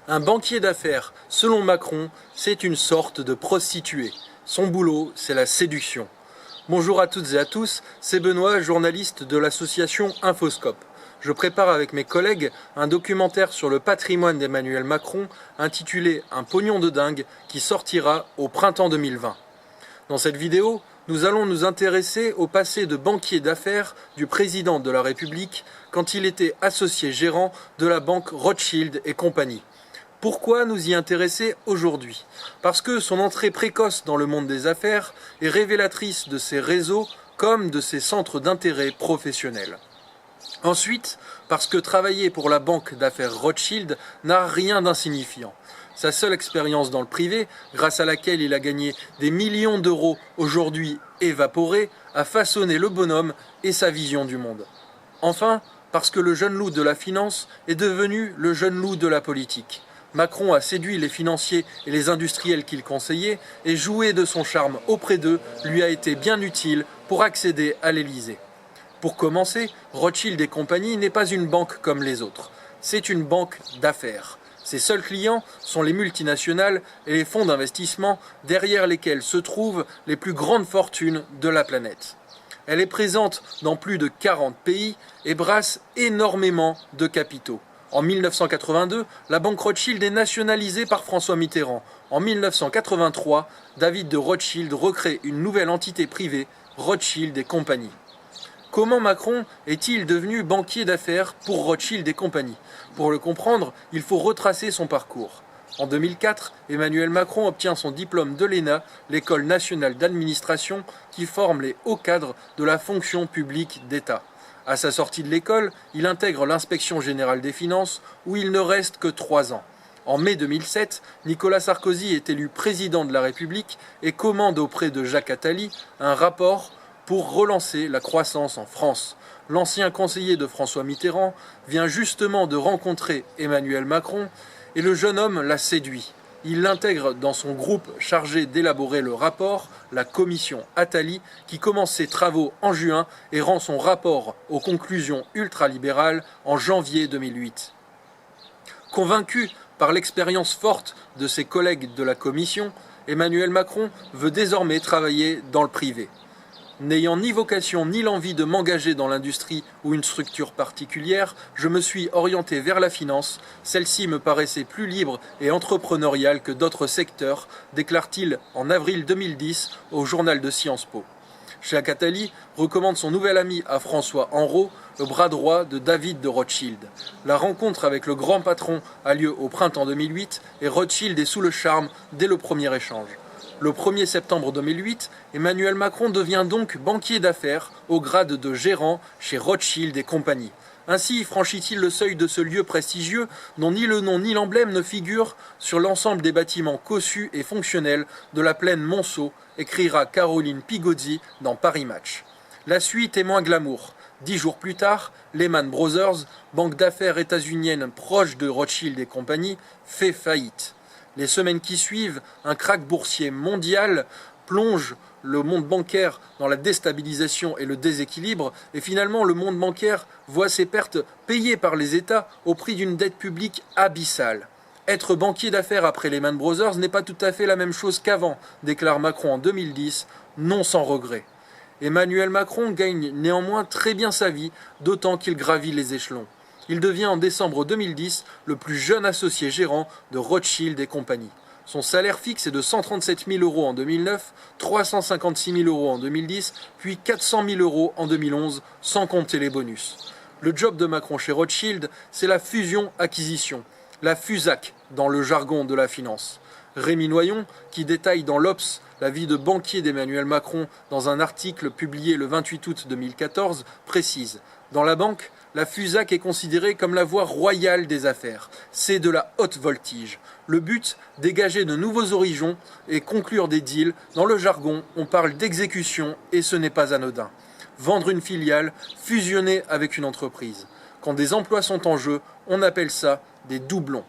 Un banquier d'affaires, selon Macron, c'est une sorte de prostituée. Son boulot, c'est la séduction. Bonjour à toutes et à tous, c'est Benoît, journaliste de l'association Infoscope. Je prépare avec mes collègues un documentaire sur le patrimoine d'Emmanuel Macron intitulé Un pognon de dingue qui sortira au printemps 2020. Dans cette vidéo, nous allons nous intéresser au passé de banquier d'affaires du président de la République quand il était associé gérant de la banque Rothschild et compagnie. Pourquoi nous y intéresser aujourd'hui? Parce que son entrée précoce dans le monde des affaires est révélatrice de ses réseaux comme de ses centres d'intérêt professionnels. Ensuite, parce que travailler pour la banque d'affaires Rothschild n'a rien d'insignifiant. Sa seule expérience dans le privé, grâce à laquelle il a gagné des millions d'euros aujourd'hui évaporés, a façonné le bonhomme et sa vision du monde. Enfin, parce que le jeune loup de la finance est devenu le jeune loup de la politique. Macron a séduit les financiers et les industriels qu'il conseillait et jouer de son charme auprès d'eux lui a été bien utile pour accéder à l'Élysée. Pour commencer, Rothschild et compagnie n'est pas une banque comme les autres. C'est une banque d'affaires. Ses seuls clients sont les multinationales et les fonds d'investissement derrière lesquels se trouvent les plus grandes fortunes de la planète. Elle est présente dans plus de 40 pays et brasse énormément de capitaux. En 1982, la banque Rothschild est nationalisée par François Mitterrand. En 1983, David de Rothschild recrée une nouvelle entité privée, Rothschild et compagnie. Comment Macron est-il devenu banquier d'affaires pour Rothschild et compagnie? Pour le comprendre, il faut retracer son parcours. En 2004, Emmanuel Macron obtient son diplôme de l'ENA, l'École nationale d'administration, qui forme les hauts cadres de la fonction publique d'État. À sa sortie de l'école, il intègre l'inspection générale des finances, où il ne reste que 3 ans. En mai 2007, Nicolas Sarkozy est élu président de la République et commande auprès de Jacques Attali un rapport pour relancer la croissance en France. L'ancien conseiller de François Mitterrand vient justement de rencontrer Emmanuel Macron et le jeune homme l'a séduit. Il l'intègre dans son groupe chargé d'élaborer le rapport, la commission Attali, qui commence ses travaux en juin et rend son rapport aux conclusions ultralibérales en janvier 2008. Convaincu par l'expérience forte de ses collègues de la commission, Emmanuel Macron veut désormais travailler dans le privé. N'ayant ni vocation ni l'envie de m'engager dans l'industrie ou une structure particulière, je me suis orienté vers la finance. Celle-ci me paraissait plus libre et entrepreneuriale que d'autres secteurs, déclare-t-il en avril 2010 au journal de Sciences Po. Jacques Attali recommande son nouvel ami à François Henrot, le bras droit de David de Rothschild. La rencontre avec le grand patron a lieu au printemps 2008 et Rothschild est sous le charme dès le premier échange. Le 1er septembre 2008, Emmanuel Macron devient donc banquier d'affaires au grade de gérant chez Rothschild et compagnie. Ainsi franchit-il le seuil de ce lieu prestigieux dont ni le nom ni l'emblème ne figurent sur l'ensemble des bâtiments cossus et fonctionnels de la plaine Monceau, écrira Caroline Pigozzi dans Paris Match. La suite est moins glamour. 10 jours plus tard, Lehman Brothers, banque d'affaires états-unienne proche de Rothschild et compagnie, fait faillite. Les semaines qui suivent, un krach boursier mondial plonge le monde bancaire dans la déstabilisation et le déséquilibre, et finalement le monde bancaire voit ses pertes payées par les États au prix d'une dette publique abyssale. Être banquier d'affaires après Lehman Brothers n'est pas tout à fait la même chose qu'avant, déclare Macron en 2010, non sans regret. Emmanuel Macron gagne néanmoins très bien sa vie, d'autant qu'il gravit les échelons. Il devient en décembre 2010 le plus jeune associé gérant de Rothschild et compagnie. Son salaire fixe est de 137 000 euros en 2009, 356 000 euros en 2010, puis 400 000 euros en 2011, sans compter les bonus. Le job de Macron chez Rothschild, c'est la fusion-acquisition, la FUSAC dans le jargon de la finance. Rémi Noyon, qui détaille dans l'Obs la vie de banquier d'Emmanuel Macron dans un article publié le 28 août 2014, précise « Dans la banque, la FUSAC est considérée comme la voie royale des affaires. C'est de la haute voltige. Le but, dégager de nouveaux horizons et conclure des deals. Dans le jargon, on parle d'exécution et ce n'est pas anodin. Vendre une filiale, fusionner avec une entreprise. Quand des emplois sont en jeu, on appelle ça des doublons.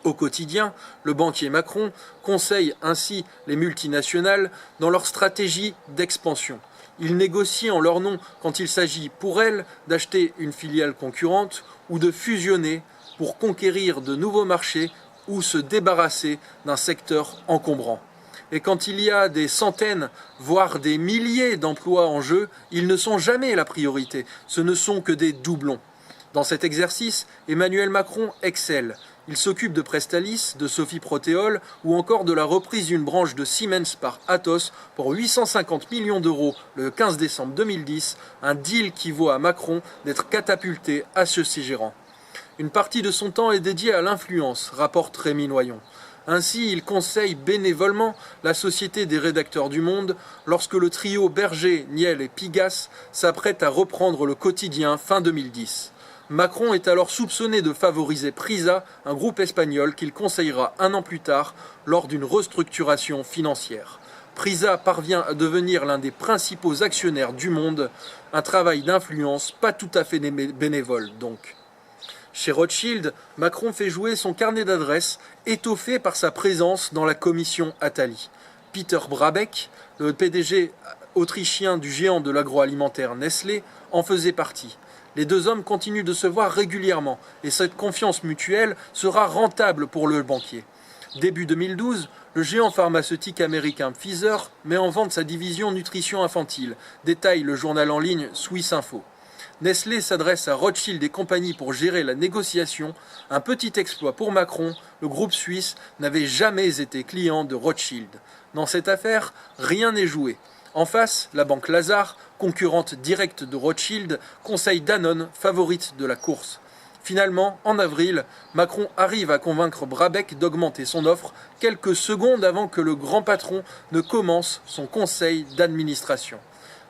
Au quotidien, le banquier Macron conseille ainsi les multinationales dans leur stratégie d'expansion. Il négocie en leur nom quand il s'agit pour elles d'acheter une filiale concurrente ou de fusionner pour conquérir de nouveaux marchés ou se débarrasser d'un secteur encombrant. Et quand il y a des centaines, voire des milliers d'emplois en jeu, ils ne sont jamais la priorité, ce ne sont que des doublons. Dans cet exercice, Emmanuel Macron excelle. Il s'occupe de Prestalis, de Sophie Protéol ou encore de la reprise d'une branche de Siemens par Atos pour 850 millions d'euros le 15 décembre 2010, un deal qui vaut à Macron d'être catapulté à ceci gérant. Une partie de son temps est dédiée à l'influence, rapporte Rémi Noyon. Ainsi, il conseille bénévolement la Société des rédacteurs du Monde lorsque le trio Berger, Niel et Pigasse s'apprête à reprendre le quotidien fin 2010. Macron est alors soupçonné de favoriser Prisa, un groupe espagnol qu'il conseillera un an plus tard lors d'une restructuration financière. Prisa parvient à devenir l'un des principaux actionnaires du monde, un travail d'influence pas tout à fait bénévole donc. Chez Rothschild, Macron fait jouer son carnet d'adresses, étoffé par sa présence dans la commission Attali. Peter Brabeck, le PDG autrichien du géant de l'agroalimentaire Nestlé, en faisait partie. Les deux hommes continuent de se voir régulièrement et cette confiance mutuelle sera rentable pour le banquier. Début 2012, le géant pharmaceutique américain Pfizer met en vente sa division nutrition infantile, détaille le journal en ligne Swiss Info. Nestlé s'adresse à Rothschild et compagnie pour gérer la négociation. Un petit exploit pour Macron, le groupe suisse n'avait jamais été client de Rothschild. Dans cette affaire, rien n'est joué. En face, la banque Lazare, concurrente directe de Rothschild, conseille Danone, favorite de la course. Finalement, en avril, Macron arrive à convaincre Brabeck d'augmenter son offre quelques secondes avant que le grand patron ne commence son conseil d'administration.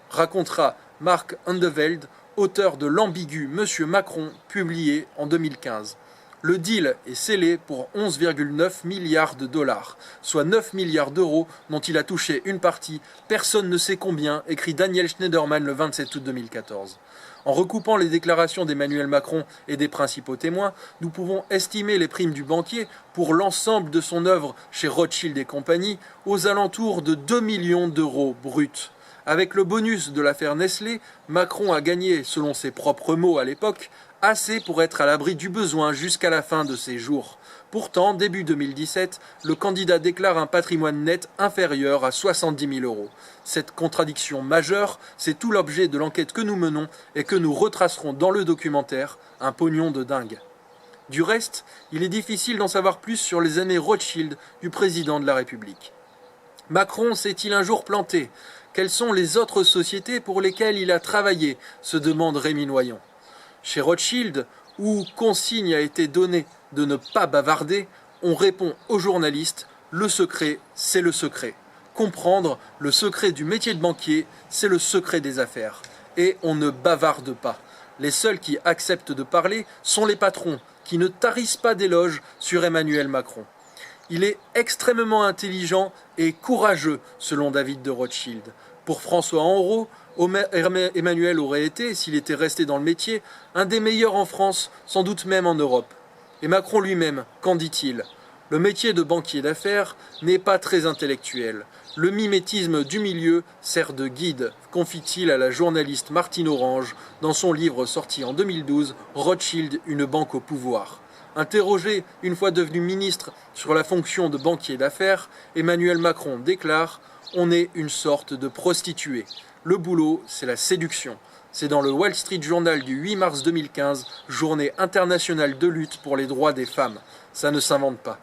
Racontera Mark Underveld, auteur de l'ambigu Monsieur Macron, publié en 2015. Le deal est scellé pour 11,9 milliards de dollars, soit 9 milliards d'euros dont il a touché une partie, personne ne sait combien, écrit Daniel Schneiderman le 27 août 2014. En recoupant les déclarations d'Emmanuel Macron et des principaux témoins, nous pouvons estimer les primes du banquier pour l'ensemble de son œuvre chez Rothschild et compagnie aux alentours de 2 millions d'euros bruts. Avec le bonus de l'affaire Nestlé, Macron a gagné, selon ses propres mots à l'époque, assez pour être à l'abri du besoin jusqu'à la fin de ses jours. Pourtant, début 2017, le candidat déclare un patrimoine net inférieur à 70 000 euros. Cette contradiction majeure, c'est tout l'objet de l'enquête que nous menons et que nous retracerons dans le documentaire « Un pognon de dingue ». Du reste, il est difficile d'en savoir plus sur les années Rothschild du président de la République. Macron s'est-il un jour planté ? Quelles sont les autres sociétés pour lesquelles il a travaillé ? Se demande Rémi Noyon. Chez Rothschild, où consigne a été donnée de ne pas bavarder, on répond aux journalistes « le secret, c'est le secret ». Comprendre le secret du métier de banquier, c'est le secret des affaires. Et on ne bavarde pas. Les seuls qui acceptent de parler sont les patrons, qui ne tarissent pas d'éloges sur Emmanuel Macron. Il est extrêmement intelligent et courageux, selon David de Rothschild. Pour François Henrot, Emmanuel aurait été, s'il était resté dans le métier, un des meilleurs en France, sans doute même en Europe. Et Macron lui-même, qu'en dit-il ? Le métier de banquier d'affaires n'est pas très intellectuel. Le mimétisme du milieu sert de guide, confie-t-il à la journaliste Martine Orange dans son livre sorti en 2012, Rothschild, une banque au pouvoir. Interrogé une fois devenu ministre sur la fonction de banquier d'affaires, Emmanuel Macron déclare « On est une sorte de prostituée. Le boulot, c'est la séduction. » C'est dans le Wall Street Journal du 8 mars 2015, journée internationale de lutte pour les droits des femmes. Ça ne s'invente pas.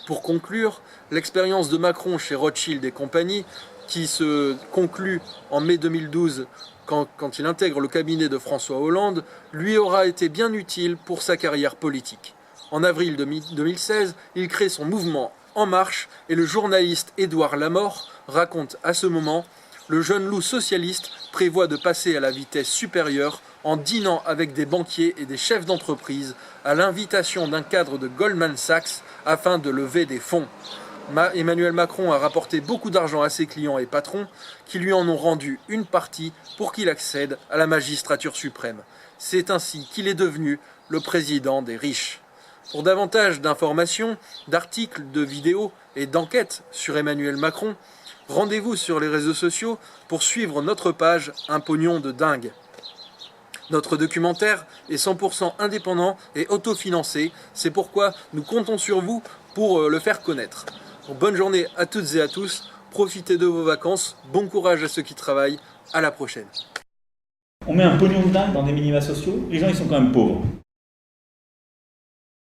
Pour conclure, l'expérience de Macron chez Rothschild et compagnie, qui se conclut en mai 2012 quand il intègre le cabinet de François Hollande, lui aura été bien utile pour sa carrière politique. En avril 2016, il crée son mouvement En Marche et le journaliste Édouard Lamort raconte à ce moment « Le jeune loup socialiste prévoit de passer à la vitesse supérieure en dînant avec des banquiers et des chefs d'entreprise à l'invitation d'un cadre de Goldman Sachs afin de lever des fonds. » Emmanuel Macron a rapporté beaucoup d'argent à ses clients et patrons qui lui en ont rendu une partie pour qu'il accède à la magistrature suprême. C'est ainsi qu'il est devenu le président des riches. Pour davantage d'informations, d'articles, de vidéos et d'enquêtes sur Emmanuel Macron, rendez-vous sur les réseaux sociaux pour suivre notre page Un pognon de dingue. Notre documentaire est 100% indépendant et autofinancé, c'est pourquoi nous comptons sur vous pour le faire connaître. Bonne journée à toutes et à tous, profitez de vos vacances, bon courage à ceux qui travaillent, à la prochaine. On met un pognon de dingue dans des minima sociaux, les gens ils sont quand même pauvres.